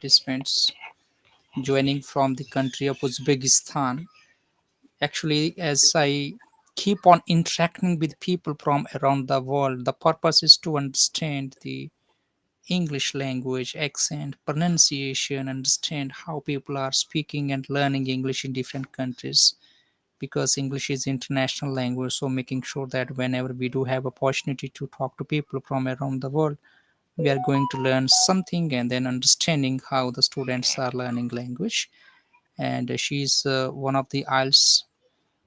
participants joining from the country of Uzbekistan. Actually, as I keep on interacting with people from around the world, the purpose is to understand the English language, accent, pronunciation, understand how people are speaking and learning English in different countries, because English is international language. So making sure that whenever we do have opportunity to talk to people from around the world, we are going to learn something, and then understanding how the students are learning language. And she's one of the IELTS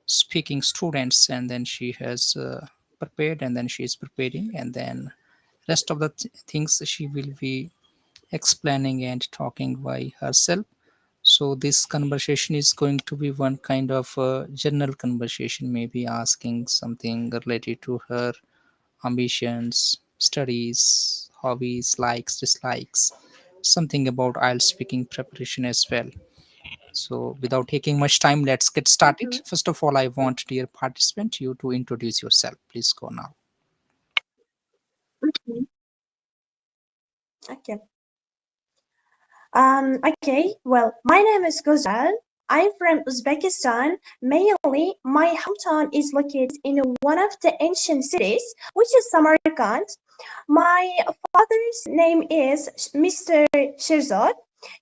speaking students, and then she has prepared, and then she is preparing, and then rest of the things she will be explaining and talking by herself. So this conversation is going to be one kind of general conversation, maybe asking something related to her ambitions, studies, hobbies, likes, dislikes, something about IELTS speaking preparation as well. So without taking much time, let's get started. Mhm. First of all, I want, dear participant, you to introduce yourself. Please go now. Mhm. Okay. Okay. Well, my name is Gozal. I'm from Uzbekistan. Mainly, my hometown is located in one of the ancient cities, which is Samarkand. My father's name is Mr. Shirzad.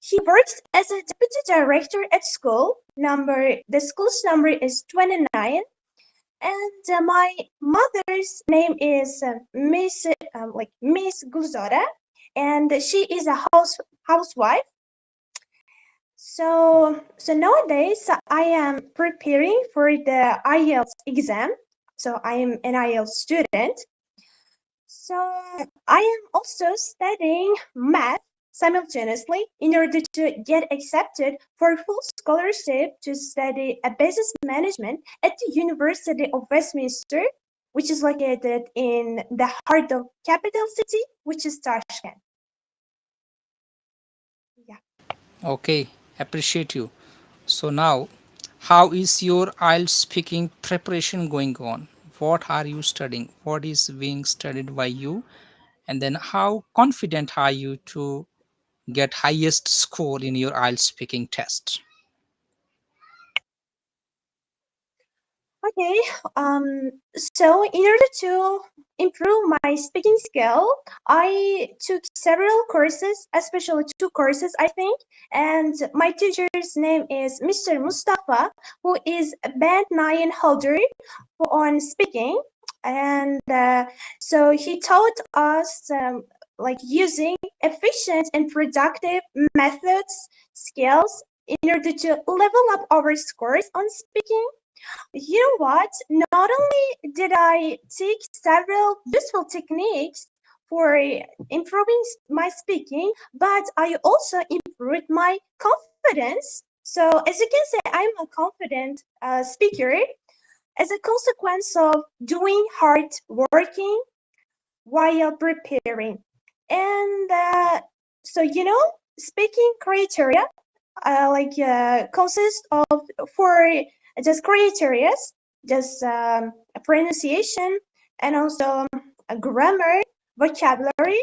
He works as a deputy director at school. The school's number is 29. And my mother's name is Miss Gulzara, and she is a housewife. So nowadays I am preparing for the IELTS exam. So I am an IELTS student. So I am also studying math simultaneously in order to get accepted for full scholarship to study a business management at the University of Westminster, which is located in the heart of capital city, which is Tashkent. Yeah. Okay, appreciate you. So now, how is your IELTS speaking preparation going on? What are you studying? What is being studied by you? And then how confident are you to get highest score in your IELTS speaking test? Okay, um, so in order to improve my speaking skill, I took several courses, especially two courses, I think. And my teacher's name is Mr. Mustafa, who is a band 9 holder on speaking. And so he taught us like using efficient and productive methods, skills in order to level up our scores on speaking. You know what? Not only did I take several useful techniques for improving my speaking, but I also improved my confidence. So, as you can say, I'm a confident speaker as a consequence of doing hard working while preparing. And speaking criteria consist of four just criteria, just a pronunciation and also a grammar, vocabulary,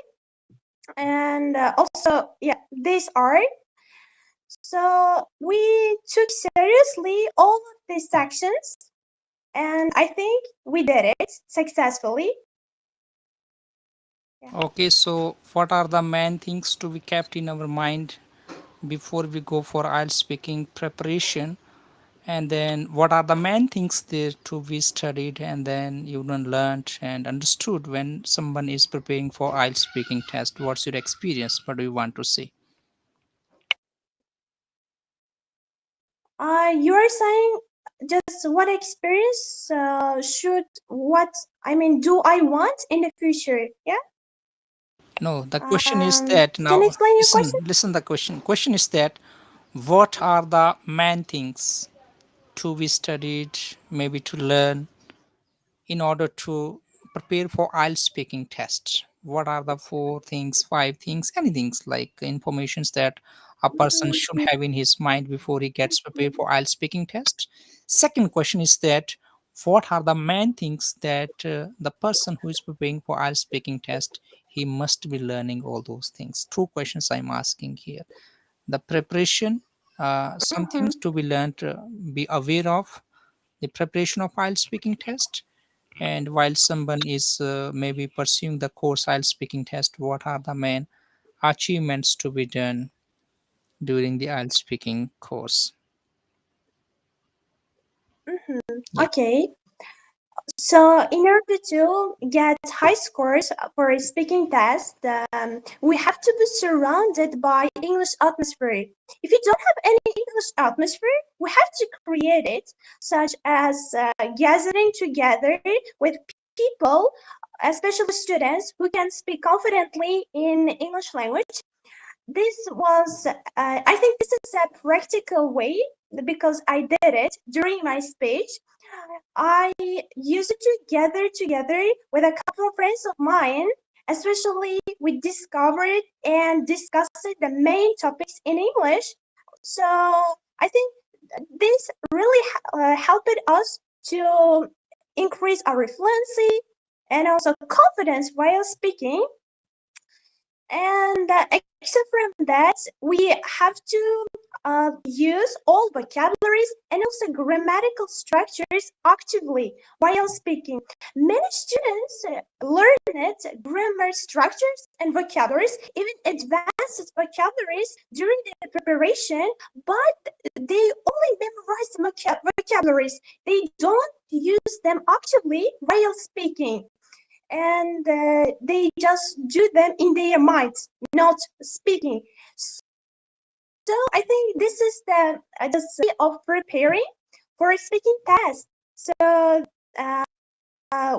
and also yeah, these are. So we took seriously all of these sections, and I think we did it successfully. Yeah. Okay, so what are the main things to be kept in our mind before we go for IELTS speaking preparation? And then what are the main things there to be studied and then you learned and understood when someone is preparing for IELTS speaking test? What's your experience? What do you want to say? You are saying just what experience should what I mean do I want in the future? Yeah. No, the question is that Can you now explain your listen, question? listen the question. Question is that what are the main things to be studied, maybe to learn in order to prepare for IELTS speaking test? What are the four things, five things, anything like informations that a person should have in his mind before he gets prepared for IELTS speaking test? Second question is that what are the main things that the person who is preparing for IELTS speaking test he must be learning all those things? Two questions I'm asking here. The preparation, some Mm-hmm. things to be learned, be aware of the preparation of IELTS speaking test. And while someone is maybe pursuing the course IELTS speaking test, what are the main achievements to be done during the IELTS speaking course? Mm-hmm. Yeah. Okay. So, in order to get high scores for a speaking test, we have to be surrounded by English atmosphere. If you don't have any English atmosphere, we have to create it, such as gathering together with people, especially students who can speak confidently in English language. This was, I think, this is a practical way because I did it during my speech. I used to gather together with a couple of friends of mine, especially we discovered and discussed the main topics in English. So I think this really helped us to increase our fluency and also confidence while speaking. And except from that, we have to use all vocabularies and also grammatical structures actively while speaking. Many students learn it, grammar structures and vocabularies, even advanced vocabularies during their preparation, but they only memorize the vocabularies. They don't use them actively while speaking, and they just do them in their minds, not speaking. So I think this is the way of preparing for a speaking test. So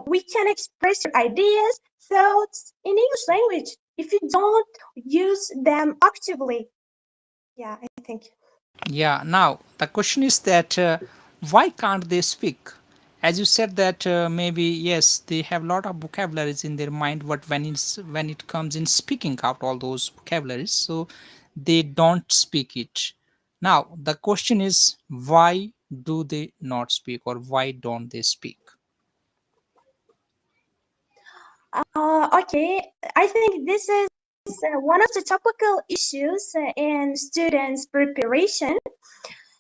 we can express your ideas, thoughts in English language if you don't use them actively. Yeah, I think. Yeah, now the question is that why can't they speak? As you said that maybe yes, they have a lot of vocabularies in their mind, but when it comes in speaking out all those vocabularies, so they don't speak it. Now the question is why do they not speak, or why don't they speak? Okay, I think this is one of the topical issues in students' preparation.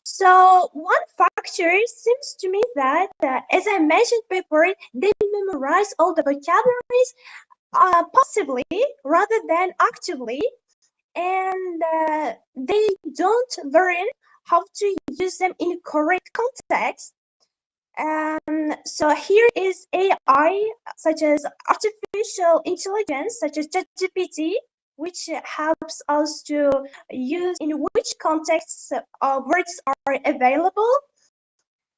So one factor seems to me that, as I mentioned before, they memorize all the vocabularies passively rather than actively, and they don't learn how to use them in correct context. So here is AI, such as artificial intelligence, such as ChatGPT, which helps us to use in which contexts words are available.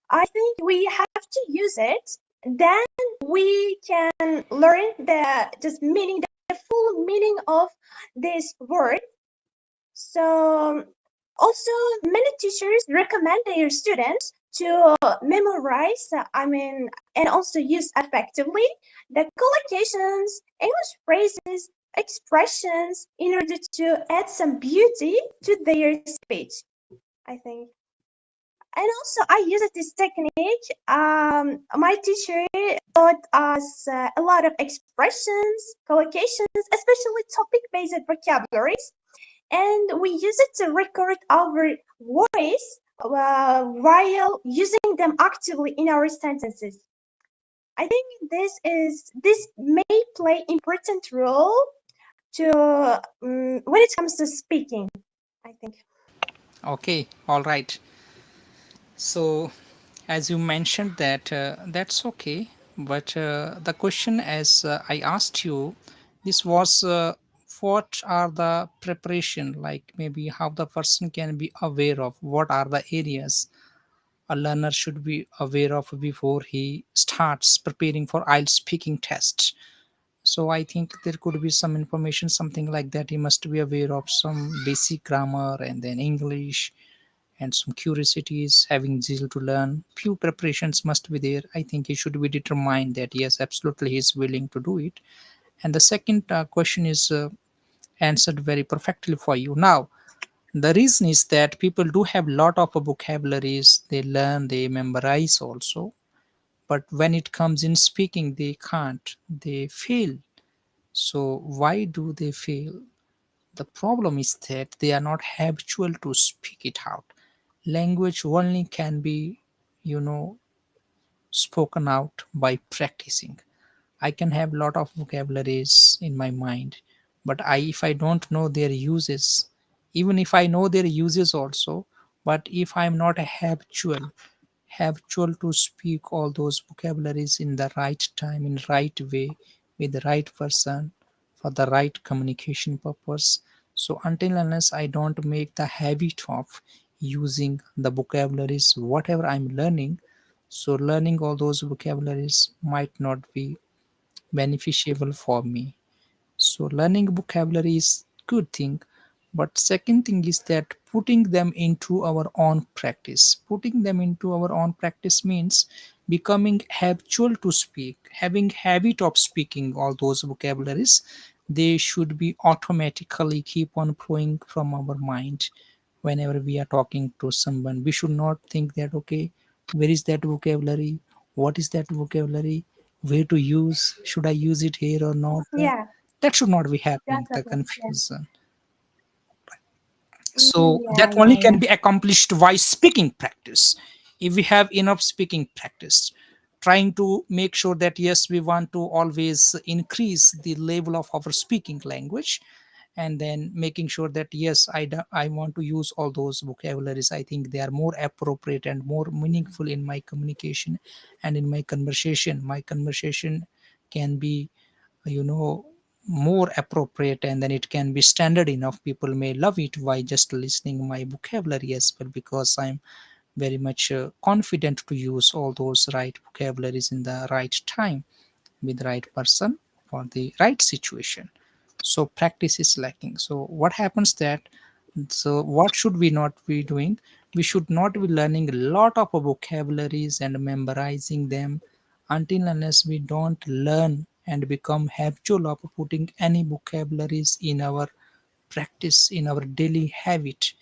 I think we have to use it. Then we can learn the just meaning, the full meaning of this word. So also many teachers recommend their students to memorize, and also use effectively the collocations, English phrases, expressions in order to add some beauty to their speech, I think. And also, I use this technique. My teacher taught us a lot of expressions, collocations, especially topic-based vocabularies, and we use it to record our voice while using them actively in our sentences. I think this may play important role to when it comes to speaking, I think. Okay, all right. So, as you mentioned that that's okay, but the question as I asked you, this was what are the preparation, like maybe how the person can be aware of what are the areas a learner should be aware of before he starts preparing for IELTS speaking test. So I think there could be some information, something like that. He must be aware of some basic grammar and then English and some curiosities, having zeal to learn. Few preparations must be there. I think he should be determined that yes, absolutely, he is willing to do it. And the second question is answered very perfectly for you. Now, the reason is that people do have lot of vocabularies. They learn, they memorize also. But when it comes in speaking, they can't. They fail. So why do they fail? The problem is that they are not habitual to speak it out. Language only can be, you know, spoken out by practicing. I can have lot of vocabularies in my mind, but if I don't know their uses, even if I know their uses also, but if I'm not a habitual to speak all those vocabularies in the right time, in right way, with the right person, for the right communication purpose. So until unless I don't make the habit of using the vocabularies, whatever I'm learning, so learning all those vocabularies might not be beneficial for me. So learning vocabulary is good thing, but second thing is that putting them into our own practice. Putting them into our own practice means becoming habitual to speak, having habit of speaking all those vocabularies. They should be automatically keep on flowing from our mind whenever we are talking to someone. We should not think that okay, where is that vocabulary? What is that vocabulary? Where to use? Should I use it here or not? Yeah, That should not be happening, the definitely. Yeah. confusion. So Yeah, that yeah, only yeah. can be accomplished by speaking practice. If we have enough speaking practice, trying to make sure that yes, we want to always increase the level of our speaking language, and then making sure that yes, I want to use all those vocabularies. I think they are more appropriate and more meaningful in my communication and in my conversation can be, you know, more appropriate, and then it can be standard enough. People may love it by just listening my vocabulary as well, because I'm very much confident to use all those right vocabularies in the right time with the right person for the right situation. So practice is lacking. So what happens that, so what should we not be doing? We should not be learning a lot of vocabularies and memorizing them until unless we don't learn and become habitual of putting any vocabularies in our practice, in our daily habit.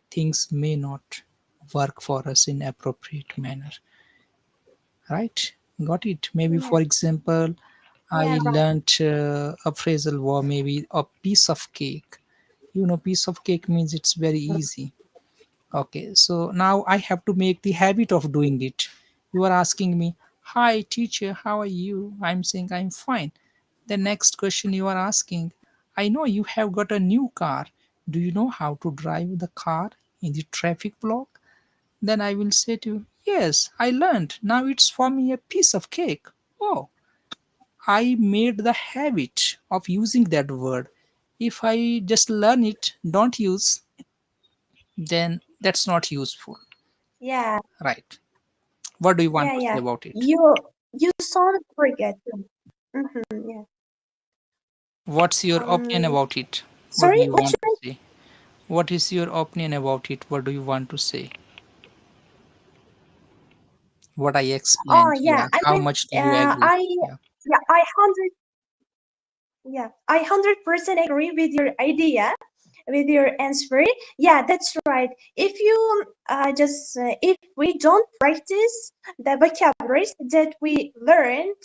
Things may not work for us in appropriate manner, right? Got it? Maybe Yeah, for example, yeah, I right. learned a phrasal verb, maybe a piece of cake. You know, piece of cake means it's very easy. Okay, so now I have to make the habit of doing it. You are asking me, "Hi, teacher, how are you?" I'm saying, "I'm fine." The next question you are asking, "I know you have got a new car. Do you know how to drive the car in the traffic block?" Then I will say to you, "Yes, I learned. Now it's for me a piece of cake." Oh, I made the habit of using that word. If I just learn it, don't use, then that's not useful, Yeah, right? What do you want yeah, to say yeah. about it? You sound pretty good. Yeah. What's your opinion Um, about it? What do sorry, you what want should to say? What is your opinion about it? What do you want to say? What I Oh, explained, yeah. yeah. I How mean, much do you agree? I Yeah. yeah, I 100% agree with your idea, with your answer. Yeah, that's right. If you if we don't practice the vocabularies that we learned,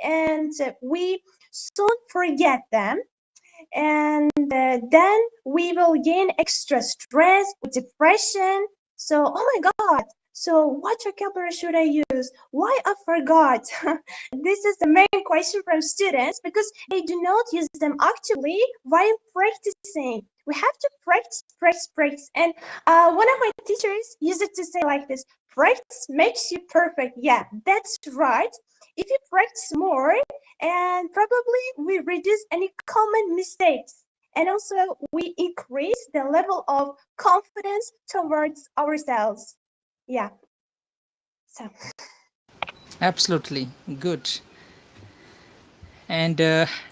and we soon forget them, and then we will gain extra stress, depression. So, oh my God. So, what vocabulary should I use? Why I forgot? This is the main question from students because they do not use them actively while practicing. We have to practice, practice, practice. And one of my teachers used it to say like this: practice makes you perfect. Yeah, that's right. If you practice more, and probably we reduce any common mistakes, and also we increase the level of confidence towards ourselves. Yeah. So Absolutely. Good. And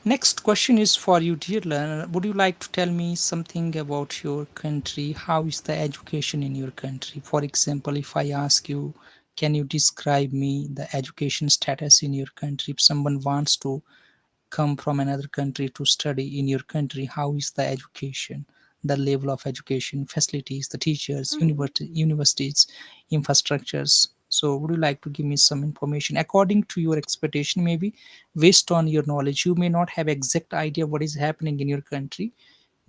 next question is for you, dear learner. Would you like to tell me something about your country? How is the education in your country? For example, if I ask you, can you describe me the education status in your country? If someone wants to come from another country to study in your country, how is the education, the level of education, facilities, the teachers, mhm. universities, infrastructures? So would you like to give me some information according to your expectation, maybe based on your knowledge? You may not have exact idea what is happening in your country,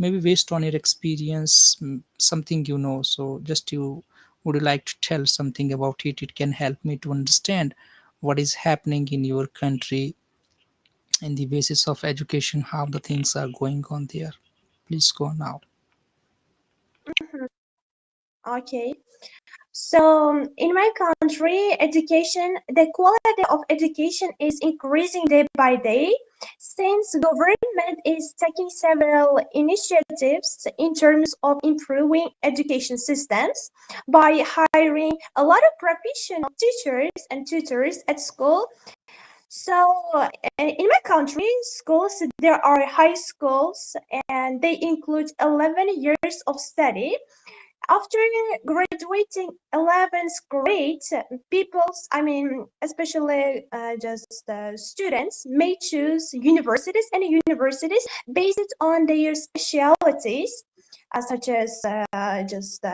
maybe based on your experience, something you know. So just you would you like to tell something about it? It can help me to understand what is happening in your country in the basis of education, how the things are going on there. Please go now. Mhm. Okay. So, in my country, education, the quality of education is increasing day by day since government is taking several initiatives in terms of improving education systems by hiring a lot of professional teachers and tutors at school. So, in my country, schools, there are high schools and they include 11 years of study. After graduating 11th grade, especially just students, may choose universities and universities based on their specialities, such as just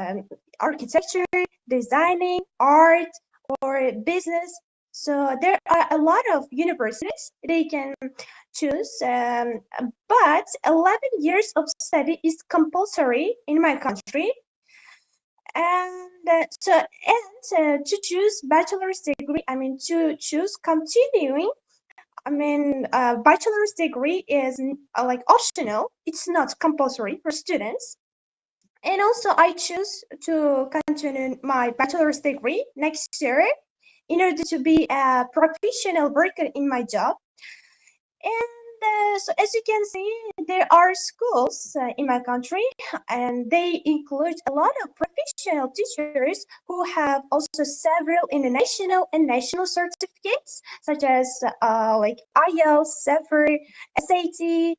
architecture, designing, art, or business. So there are a lot of universities they can choose, but 11 years of study is compulsory in my country, and to choose bachelor's degree, to choose continuing, bachelor's degree is like optional, it's not compulsory for students. And also I choose to continue my bachelor's degree next year in order to be a professional worker in my job. And so, as you can see, there are schools in my country, and they include a lot of professional teachers who have also several international and national certificates, such as like IELTS, CEFR, SAT,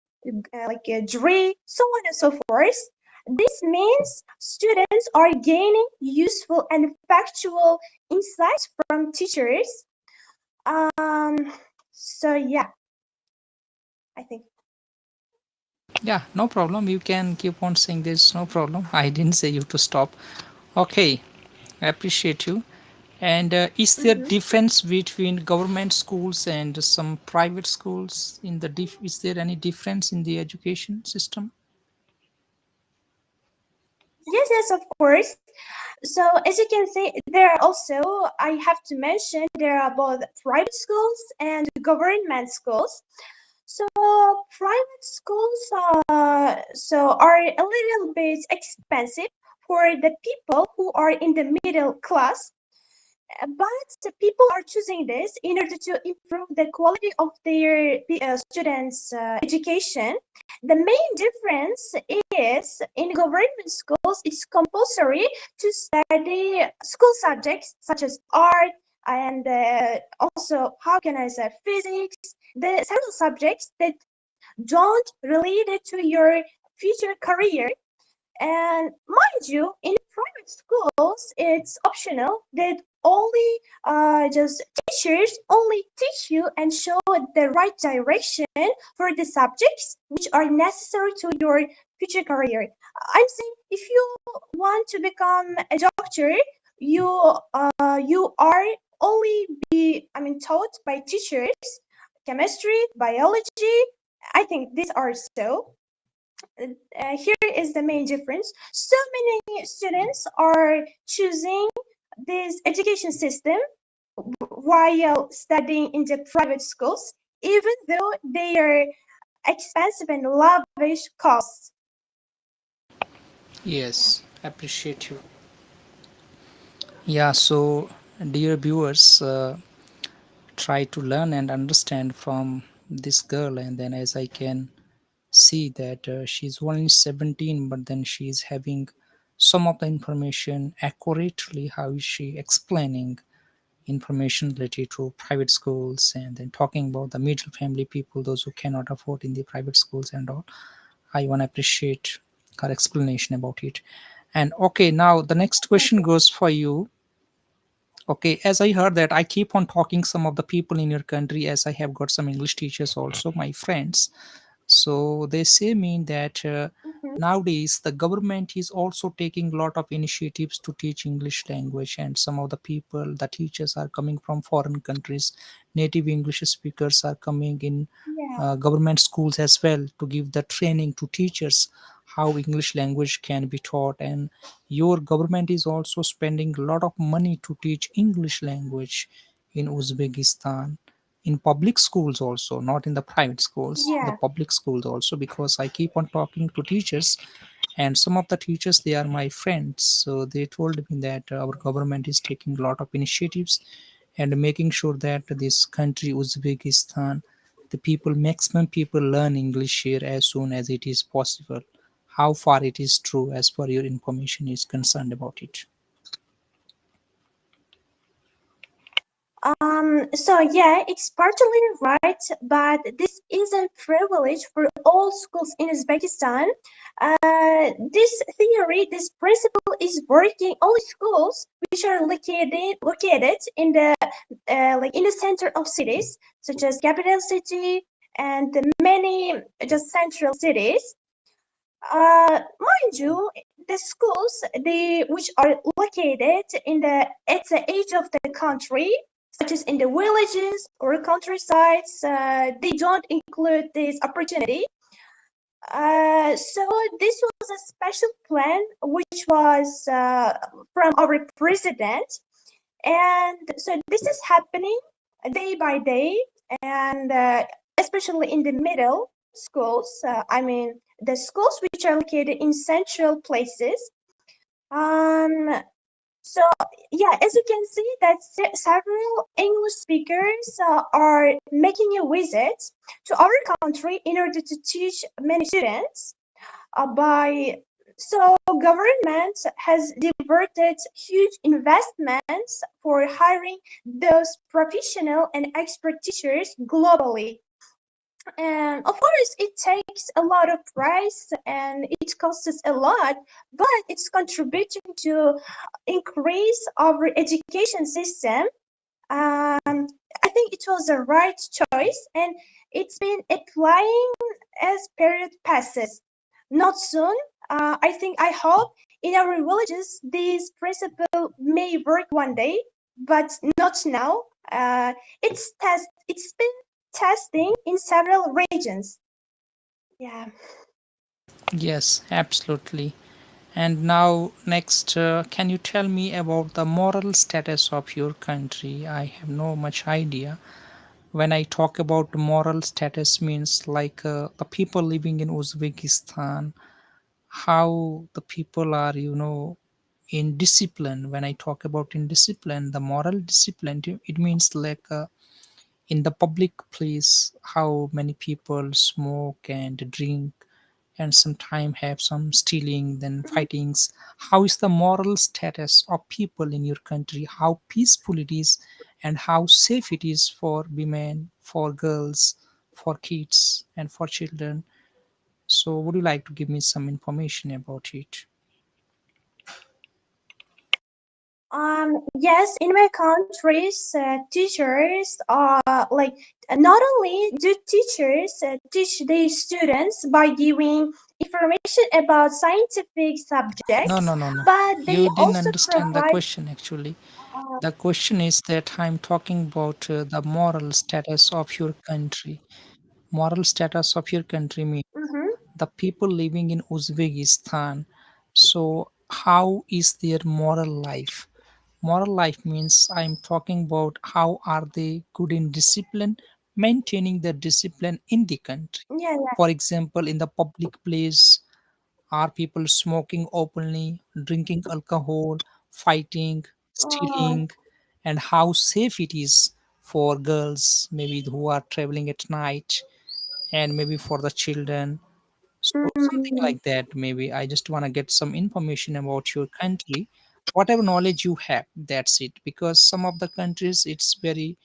DRE, so on and so forth. This means students are gaining useful and factual insights from teachers. Um, so yeah, I think. Yeah, no problem. You can keep on saying there's no problem. I didn't say you to stop. Okay, I appreciate you. And is there Mhm. difference between government schools and some private schools? Is there any difference in the education system? Yes, yes, of course. So as you can see, there are also, I have to mention, there are both private schools and government schools. So private schools are a little bit expensive for the people who are in the middle class, but the people are choosing this in order to improve the quality of their students' education. The main difference is in government schools, it's compulsory to study school subjects such as art and also, how can I say, physics, the several subjects that don't relate it to your future career. And mind you, in private schools, it's optional that only just teachers only teach you and show the right direction for the subjects which are necessary to your future career. I'm saying if you want to become a doctor, you are only taught by teachers chemistry, biology. I think these are so. Here is the main difference. So many students are choosing this education system while studying in the private schools, even though they are expensive and lavish costs. Yeah. Yes, appreciate you. Yeah, so dear viewers, try to learn and understand from this girl, and then as I can see that she's only 17, but then she's having some of the information accurately. How is she explaining information related to private schools, and then talking about the middle family people, those who cannot afford in the private schools and all? I want to appreciate her explanation about it. And okay, now the next question goes for you. Okay, as I heard that I keep on talking some of the people in your country, as I have got some English teachers also, my friends. So they say me that Mhm. nowadays the government is also taking a lot of initiatives to teach English language, and some of the people, the teachers are coming from foreign countries. Native English speakers are coming in Yeah. government schools as well to give the training to teachers how English language can be taught, and your government is also spending a lot of money to teach English language in Uzbekistan, in public schools also, not in the private schools, the Yeah. public schools also, because I keep on talking to teachers, and some of the teachers, they are my friends, so they told me that our government is taking a lot of initiatives and making sure that this country Uzbekistan, the people, maximum people learn English here as soon as it is possible. How far it is true as per your information is concerned about it? So yeah, it's partially right, but this isn't privilege for all schools in Uzbekistan. This theory, this principle is working only schools which are located in the like in the center of cities, such as capital city and the many just central cities. Mind you, the schools which are located in the at the edge of the country, such as in the villages or countrysides, they don't include this opportunity. So this was a special plan which was from our president, and so this is happening day by day, and especially in the middle schools. I mean, the schools which are located in central places. Um, so yeah, as you can see, that several English speakers are making a visit to our country in order to teach many students. By so government has diverted huge investments for hiring those professional and expert teachers globally. And of course, it takes a lot of price and it costs a lot, but it's contributing to increase our education system. I think it was the right choice, and it's been applying as period passes. Not soon. I hope in our villages this principle may work one day, but not now. It's been testing in several regions. Yeah. Yes, absolutely. And now, next, can you tell me about the moral status of your country? I have no much idea. When I talk about moral status, means like the people living in Uzbekistan, how the people are, in discipline. When I talk about in discipline, the moral discipline, it means like in the public place, how many people smoke and drink and sometimes have some stealing, then fightings. How is the moral status of people in your country? How peaceful it is, and how safe it is for women, for girls, for kids, and for children? So, would you like to give me some information about it? Yes, in my countries, teachers are like not only do teachers teach their students by giving information about scientific No, subjects, no, no, no. but they You didn't also understand the provide. question actually. Uh, The question is that I'm talking about the moral status of your country. Moral status of your country means mhm. the people living in Uzbekistan. So, how is their moral life? Moral life means I'm talking about how are they good in discipline, maintaining the discipline in the country. Yeah, yeah. For example, in the public place, are people smoking openly, drinking alcohol, fighting, Uh, stealing, and how safe it is for girls, maybe who are traveling at night, and maybe for the children. So something mm, like that. Maybe I just want to get some information about your country. Whatever knowledge you have, that's it. Because some of the countries, it's very,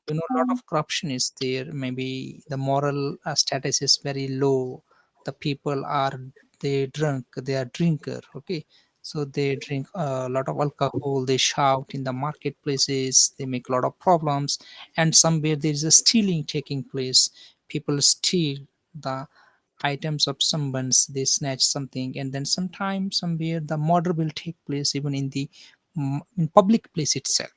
a lot of corruption is there. Maybe the moral status is very low. The people are, they drunk, they are drinker. Okay, so they drink a lot of alcohol. They shout in the marketplaces. They make a lot of problems, and somewhere there is a stealing taking place. People steal the items of someone's, they snatch something, and then sometime somewhere the murder will take place even in the in public place itself.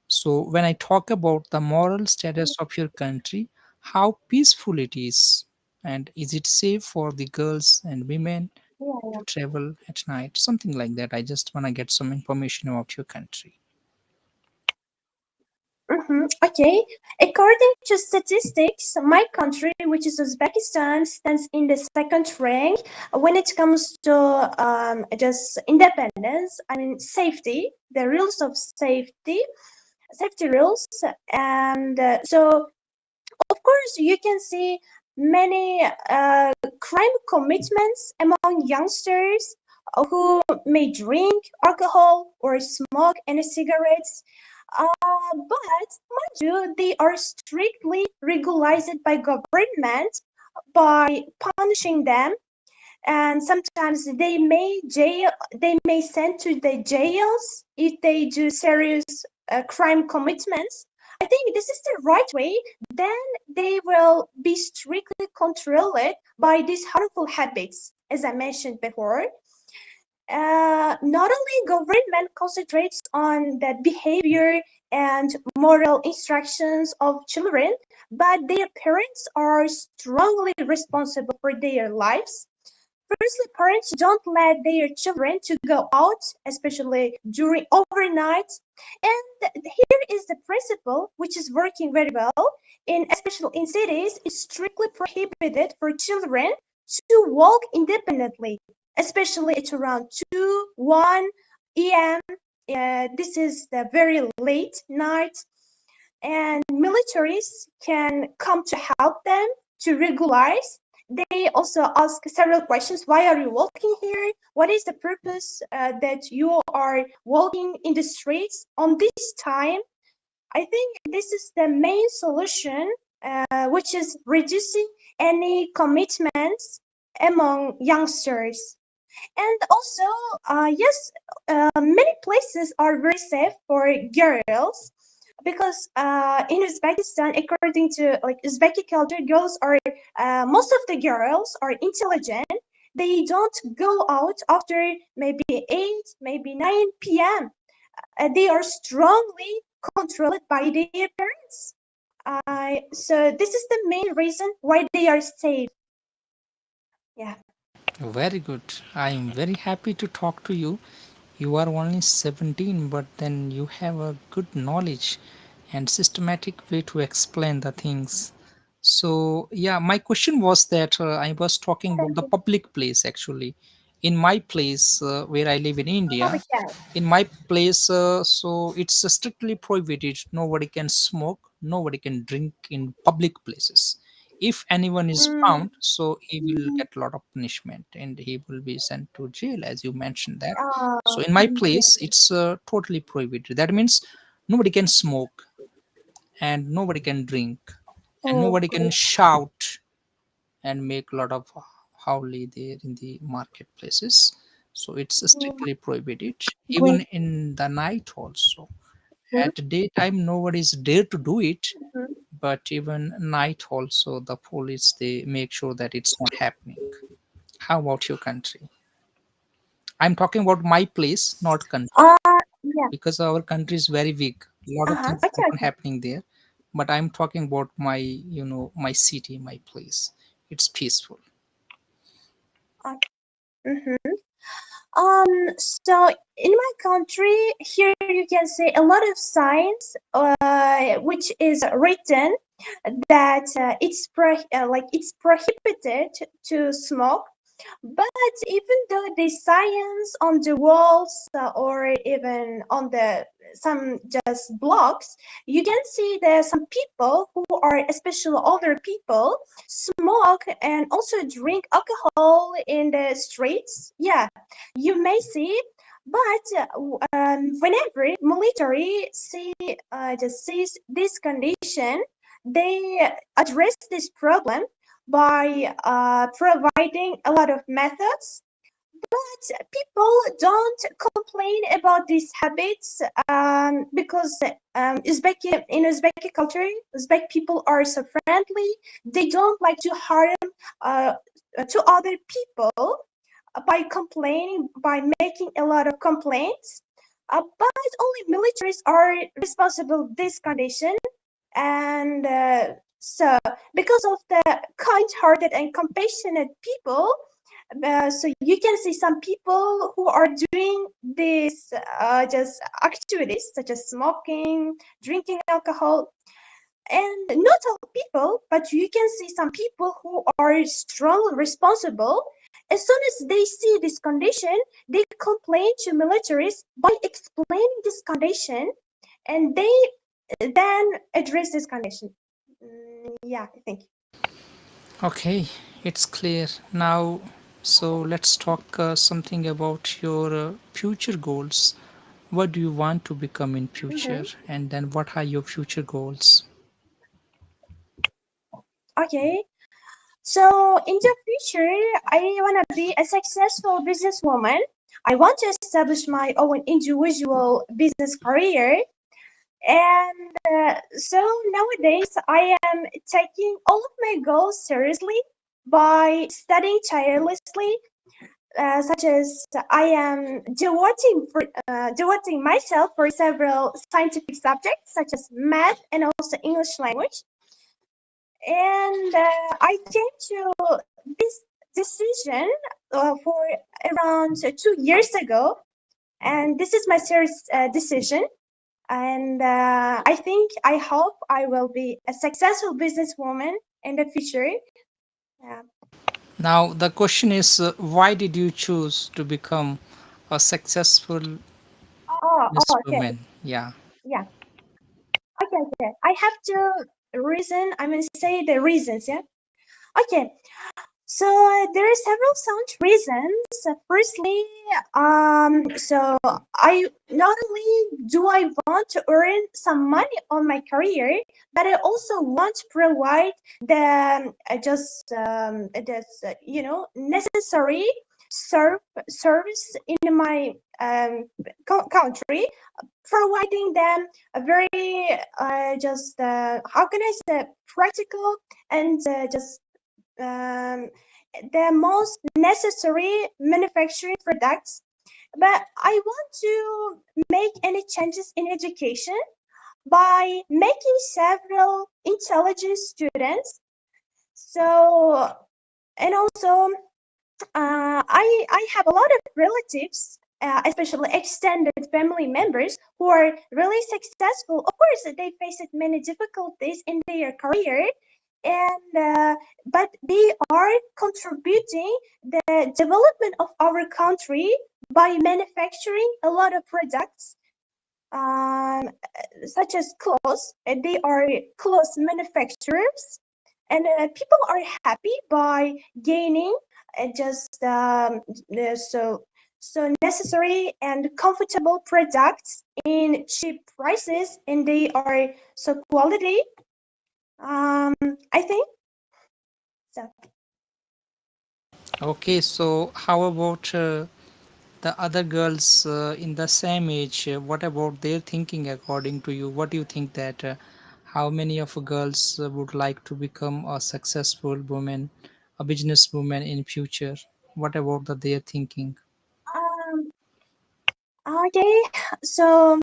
So when I talk about the moral status of your country, how peaceful it is, and is it safe for the girls and women? Yeah. to travel at night, something like that. I just want to get some information about your country. Okay. According to statistics, my country, which is Uzbekistan, stands in the second rank when it comes to just independence. I mean, safety, the rules of safety rules, and so of course you can see many crime commitments among youngsters who may drink alcohol or smoke any cigarettes. But mind you, they are strictly regulated by government by punishing them, and sometimes they may send to the jails if they do serious crime commitments. I think this is the right way. Then they will be strictly controlled by these harmful habits, as I mentioned before. Not only government concentrates on the behavior and moral instructions of children, but their parents are strongly responsible for their lives. Firstly, parents don't let their children to go out, especially during overnight. And here is the principle which is working very well. In especially in cities, it's strictly prohibited for children to walk independently, especially at around 2, 1 a.m. This is the very late night, and militaries can come to help them to regularize. They also ask several questions. Why are you walking here? What is the purpose that you are walking in the streets on this time? I think this is the main solution, which is reducing any commitments among youngsters. And also, yes, many places are very safe for girls because in Uzbekistan, according to like Uzbeki culture, girls are most of the girls are intelligent. They don't go out after maybe 8, maybe 9 p.m. They are strongly controlled by their parents. So this is the main reason why they are safe. Yeah. Very good. I am very happy to talk to you. You are only 17, but then you have a good knowledge and systematic way to explain the things. So, yeah, my question was that I was talking about Thank the you. public place actually. In my place where I live in Oh, India, yeah. in my place, so it's strictly prohibited. Nobody can smoke, nobody can drink in public places. If anyone is Mm, found, so he will get a lot of punishment and he will be sent to jail, as you mentioned that. So in my yeah. place it's totally prohibited. That means nobody can smoke and nobody can drink and Oh, nobody can great. shout and make a lot of howly there in the marketplaces. So it's Mm, strictly prohibited even great. in the night also. Mhm, At daytime nobody is dare to do it, mhm. but even night also the police they make sure that it's not happening. How about your country? I'm talking about my place, not country, Uh, yeah. because our country is very big. A lot of things Okay, keep on okay. happening there. But I'm talking about my, my city, my place. It's peaceful. Okay. Mhm. So in my country, here you can see a lot of signs, which is written that it's prohibited to smoke. But even though the signs on the walls or even on the some just blocks, you can see that some people who are especially older people smoke and also drink alcohol in the streets. Yeah, you may see, but whenever military just sees this condition, they address this problem by providing a lot of methods. But people don't complain about these habits because in Uzbeki culture, Uzbek people are so friendly. They don't like to harm uh, to other people by complaining, by making a lot of complaints. But only militaries are responsible this condition, and so because of the kind-hearted and compassionate people, So you can see some people who are doing these just activities such as smoking, drinking alcohol, and not all people, but you can see some people who are strongly responsible. As soon as they see this condition, they complain to militaries by explaining this condition, and they then address this condition. Yeah, I think. Okay, it's clear now. So let's talk something about your future goals. What do you want to become in future, Mhm. and then what are your future goals? Okay. So in the future, I want to be a successful businesswoman. I want to establish my own individual business career. And so nowadays, I am taking all of my goals seriously by studying tirelessly, such as I am devoting myself for several scientific subjects, such as math and also English language. And I came to this decision for around 2 years ago, and this is my serious decision. And I hope I will be a successful businesswoman in the future. Yeah. Now the question is, why did you choose to become a successful Okay. businesswoman? Yeah. Yeah. Okay. I have to reason. I mean, say the reasons. Yeah. Okay. So there are several sound reasons. Firstly, so I not only do I want to earn some money on my career, but I also want to provide the necessary service in my country, providing them a very just how can I say practical and just um, the most necessary manufacturing products. But I want to make any changes in education by making several intelligent students. So, and also, I have a lot of relatives, especially extended family members, who are really successful. Of course, they faced many difficulties in their career, and but they are contributing the development of our country by manufacturing a lot of products. Um, Such as clothes, they are clothes manufacturers, and people are happy by gaining just so necessary and comfortable products in cheap prices, and they are so quality. Um, I think so. Okay, so how about the other girls in the same age? What about their thinking according to you? What do you think that how many of girls would like to become a successful woman, a businesswoman in future? What about their thinking? Um, okay, so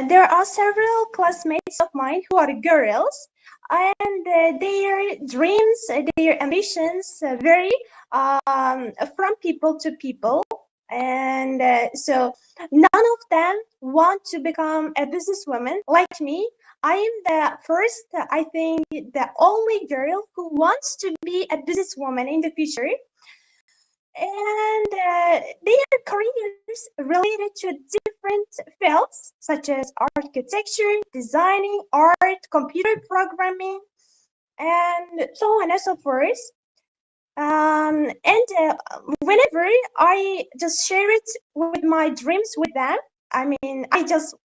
there are several classmates of mine who are girls, and their dreams, their ambitions vary from people to people. And so none of them want to become a businesswoman like me. I am the first, I think, the only girl who wants to be a businesswoman in the future, and their careers related to different fields such as architecture, designing, art, computer programming, and so on and so forth. And whenever I just share it with my dreams with them, I mean, I just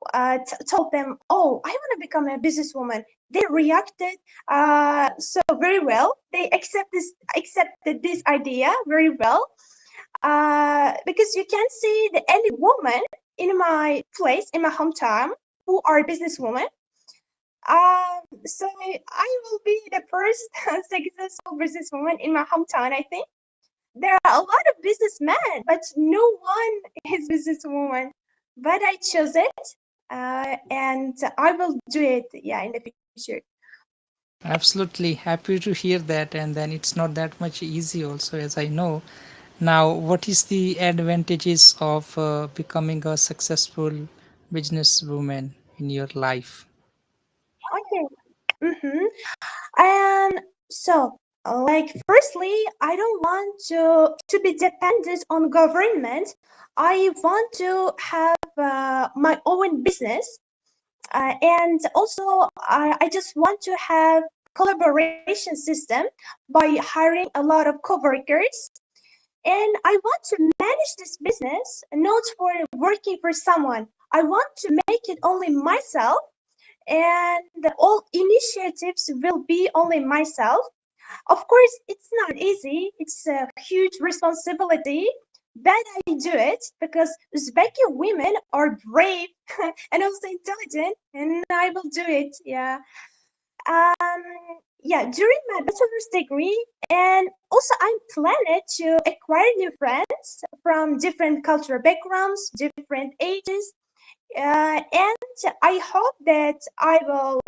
told them, "Oh, I want to become a businesswoman." They reacted so very well. They accepted this idea very well, because you can see the any woman in my place, in my hometown, who are businesswomen. So I will be the first successful businesswoman in my hometown. I think there are a lot of businessmen, but no one is businesswoman. But I chose it, and I will do it. Yeah, in the future. Absolutely happy to hear that, and then it's not that much easy also, as I know. Now, what is the advantages of becoming a successful businesswoman in your life? Okay. Mm-hmm. And so, like, firstly, I don't want to be dependent on government. I want to have my own business, and also I just want to have collaboration system by hiring a lot of coworkers. And I want to manage this business not for working for someone. I want to make it only myself, and all initiatives will be only myself. Of course, it's not easy. It's a huge responsibility, but I do it because Uzbeki women are brave and also intelligent, and I will do it. Yeah. Um, yeah, during my bachelor's degree, and also I'm planning to acquire new friends from different cultural backgrounds, different ages, and I hope that I will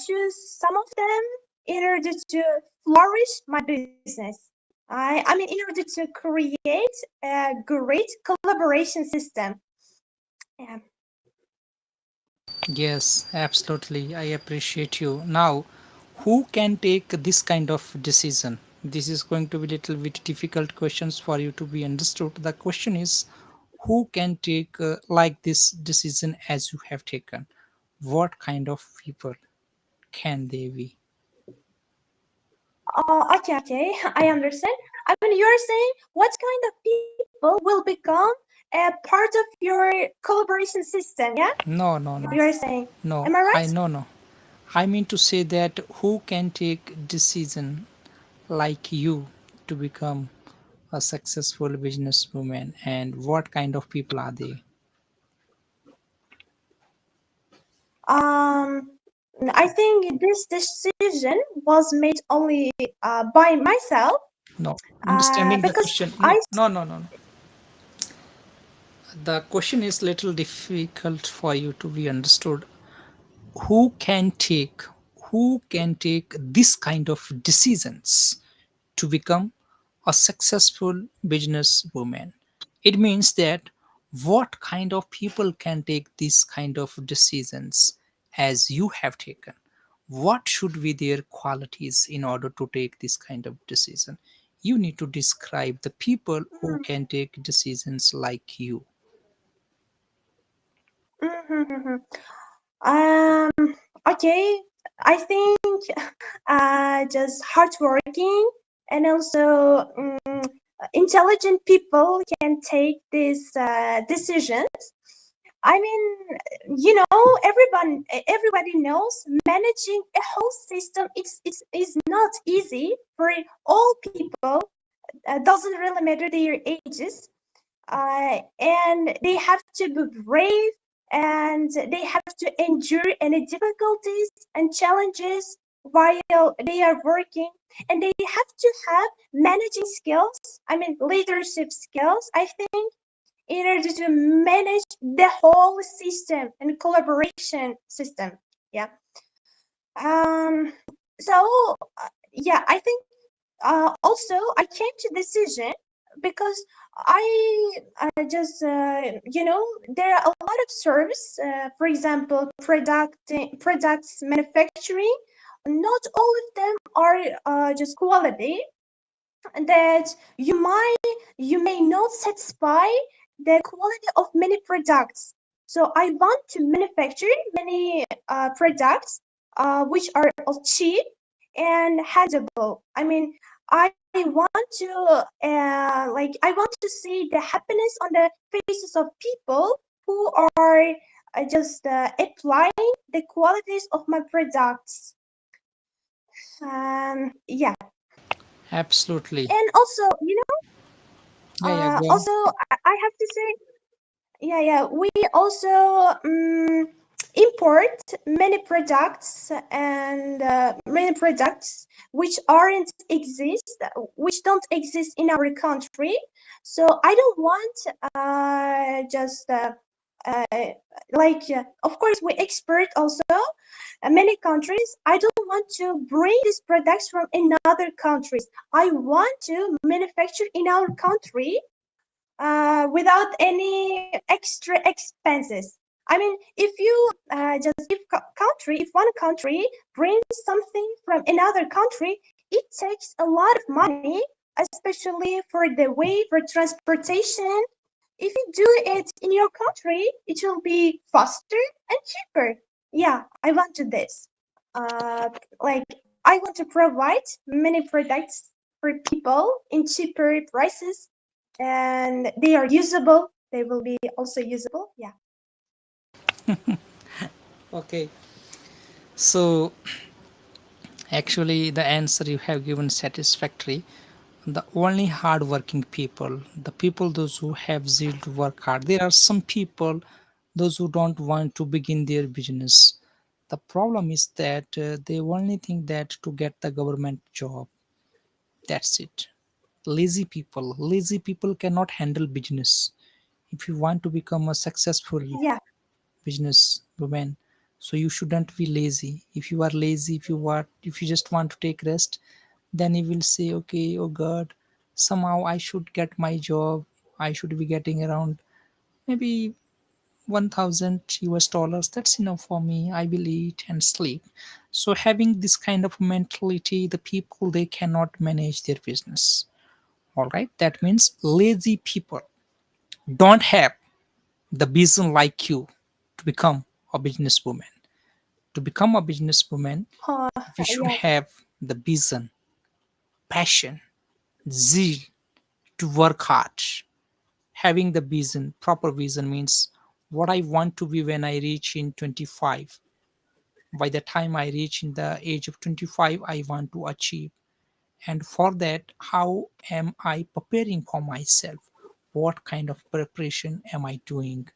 choose some of them in order to flourish my business. I mean, in order to create a great collaboration system. Yeah. Yes, absolutely. I appreciate you. Now, who can take this kind of decision? This is going to be little bit difficult questions for you to be understood. The question is, who can take like this decision as you have taken? What kind of people can they be? Okay, I understand. I mean, you're saying what kind of people will become a part of your collaboration system, yeah? No, no, no, You're saying. no. Am I I right? no, no. I mean to say that who can take decision like you to become a successful businesswoman, and what kind of people are they? Um, I think this decision was made only by myself No, understanding the because question. No, I. no, no, no, no. The question is little difficult for you to be understood. Who can take who can take this kind of decisions to become a successful businesswoman? It means that what kind of people can take this kind of decisions as you have taken? What should be their qualities in order to take this kind of decision? You need to describe the people who can take decisions like you. Mhm. Um, okay, I think just hardworking and also intelligent people can take these decisions. I mean, everybody knows managing a whole system is not easy for all people. Doesn't really matter their ages, and they have to be brave, and they have to endure any difficulties and challenges while they are working, and they have to have managing skills. I mean, leadership skills. I think in order to manage the whole system and collaboration system. Yeah. Um. So yeah, I think also I came to decision because I just there are a lot of service. For example, products manufacturing. Not all of them are just quality that you may not satisfy the quality of many products. So I want to manufacture many products which are cheap and handleable. I mean, I want to I want to see the happiness on the faces of people who are just applying the qualities of my products. Yeah, Absolutely. and also Yeah, yeah, go on. also I have to say, yeah, we also import many products and many products which aren't exist, which don't exist in our country. So I don't want just uh, of course we export also many countries. I don't want to bring these products from another countries. I want to manufacture in our country without any extra expenses. I mean, if you just give country, if one country brings something from another country, it takes a lot of money, especially for the way for transportation. If you do it in your country, it will be faster and cheaper. Yeah, I want to this. Like I want to provide many products for people in cheaper prices, and they are usable. They will be also usable. Yeah. Okay, so actually the answer you have given satisfactory. The only hardworking people, the people those who have zeal to work hard. There are some people, those who don't want to begin their business. The problem is that they only think that to get the government job. That's it. Lazy people cannot handle business. If you want to become a successful Yeah. business woman, so you shouldn't be lazy. If you are lazy, if you just want to take rest, then you will say, okay, oh god, somehow I should get my job. I should be getting around maybe 1000 US dollars. That's enough for me. I will eat and sleep. So having this kind of mentality, the people, they cannot manage their business. All right, that means lazy people don't have the vision like you to become a businesswoman. To become a businesswoman, Oh, you should yes. have the vision, passion, zeal to work hard. Having the vision, proper vision means what I want to be when I reach in 25. By the time I reach in the age of 25, I want to achieve. And for that, how am I preparing for myself? What kind of preparation am I doing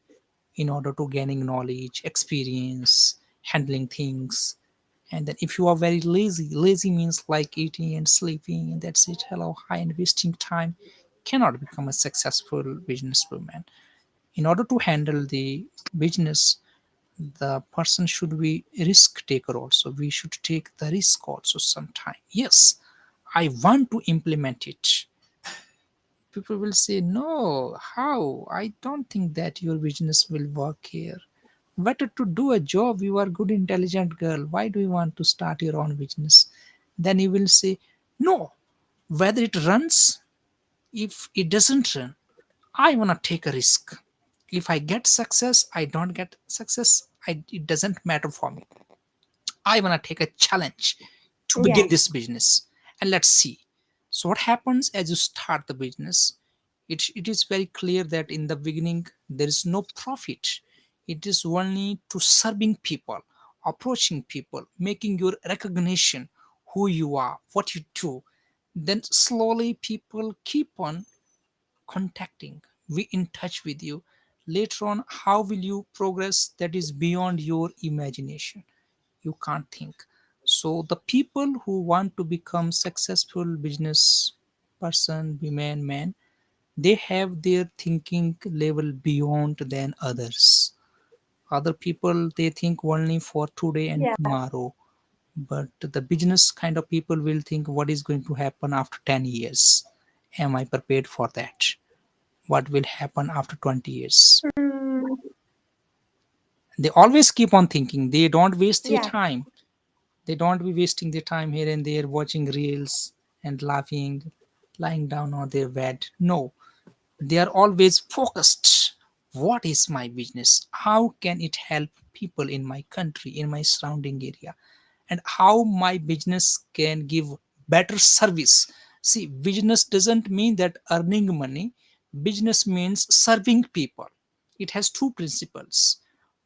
in order to gaining knowledge, experience, handling things? And then if you are very lazy means like eating and sleeping and that's it, hello, hi, and wasting time, cannot become a successful businesswoman. In order to handle the business, the person should be a risk taker also. We should take the risk also sometime. Yes, I want to implement it. People will say, no, how? I don't think that your business will work here. Better to do a job. You are good, intelligent girl. Why do you want to start your own business? Then you will say, no, whether it runs, if it doesn't run, I want to take a risk. If I get success, I don't get success, it doesn't matter for me. I want to take a challenge to begin Yeah. this business and let's see. So, what happens as you start the business? It is very clear that in the beginning there is no profit. It is only to serving people, approaching people, making your recognition who you are, what you do. Then slowly people keep on contacting, we in touch with you. Later on, how will you progress? That is beyond your imagination. You can't think. So the people who want to become successful business person, women, men, they have their thinking level beyond than others. Other people, they think only for today and Yeah. tomorrow, but the business kind of people will think what is going to happen after 10 years. Am I prepared for that? What will happen after 20 years? Mm, They always keep on thinking. They don't waste their yeah. time. They don't be wasting their time here and there watching reels and laughing, lying down on their bed. No, they are always focused. What is my business? How can it help people in my country, in my surrounding area? And how my business can give better service. See, business doesn't mean that earning money. Business means serving people. It has two principles.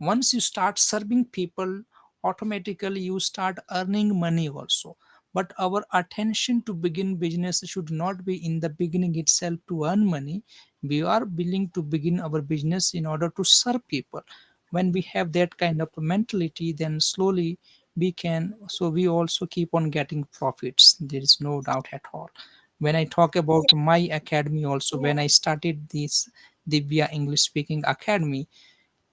Once you start serving people, automatically you start earning money also. But our attention to begin business should not be in the beginning itself to earn money. We are willing to begin our business in order to serve people. When we have that kind of mentality, then slowly we can, so we also keep on getting profits. There is no doubt at all. When I talk about my academy also, Yeah. when I started this Divya English Speaking Academy,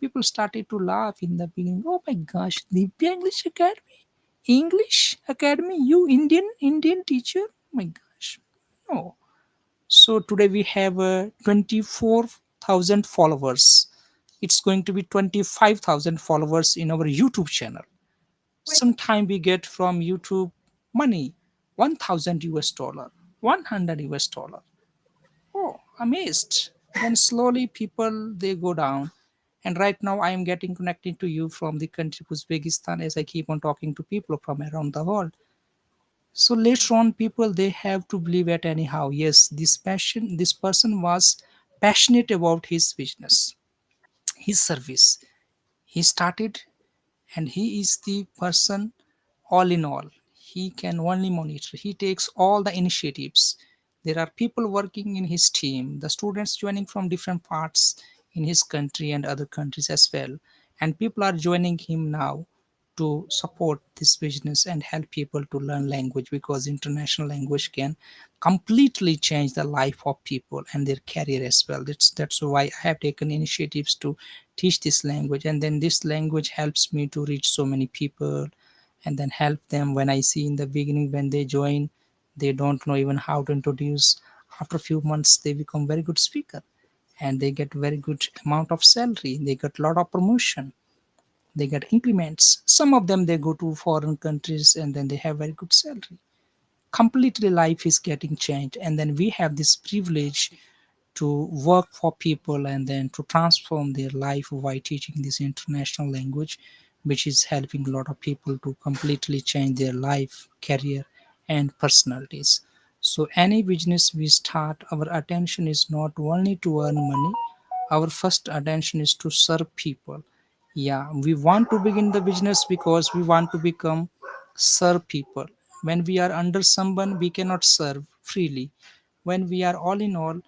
People started to laugh in the beginning. Oh my gosh, Divya English Academy, you Indian teacher? Oh my gosh, no. So today we have 24,000 followers. It's going to be 25,000 followers in our YouTube channel. Sometime we get from YouTube money, 1,000 US dollar, 100 US dollar. Oh, amazed. Then slowly people they go down. And right now I am getting connected to you from the country Uzbekistan as I keep on talking to people from around the world. So later on people they have to believe it anyhow. Yes, this person was passionate about his business, his service. He started and he is the person all in all. He can only monitor, he takes all the initiatives. There are people working in his team, the students joining from different parts in his country and other countries as well, and people are joining him now to support this business and help people to learn language, because international language can completely change the life of people and their career as well. That's why I have taken initiatives to teach this language, and then this language helps me to reach so many people and then help them. When I see in the beginning when they join, they don't know even how to introduce. After a few months they become very good speaker and they get very good amount of salary, they get a lot of promotion, they get increments. Some of them they go to foreign countries and then they have very good salary. Completely life is getting changed, and then we have this privilege to work for people and then to transform their life by teaching this international language, which is helping a lot of people to completely change their life, career, and personalities. So any business we start, our attention is not only to earn money, our first attention is to serve people. Yeah, we want to begin the business because we want to become serve people. When we are under someone we cannot serve freely. When we are all in all,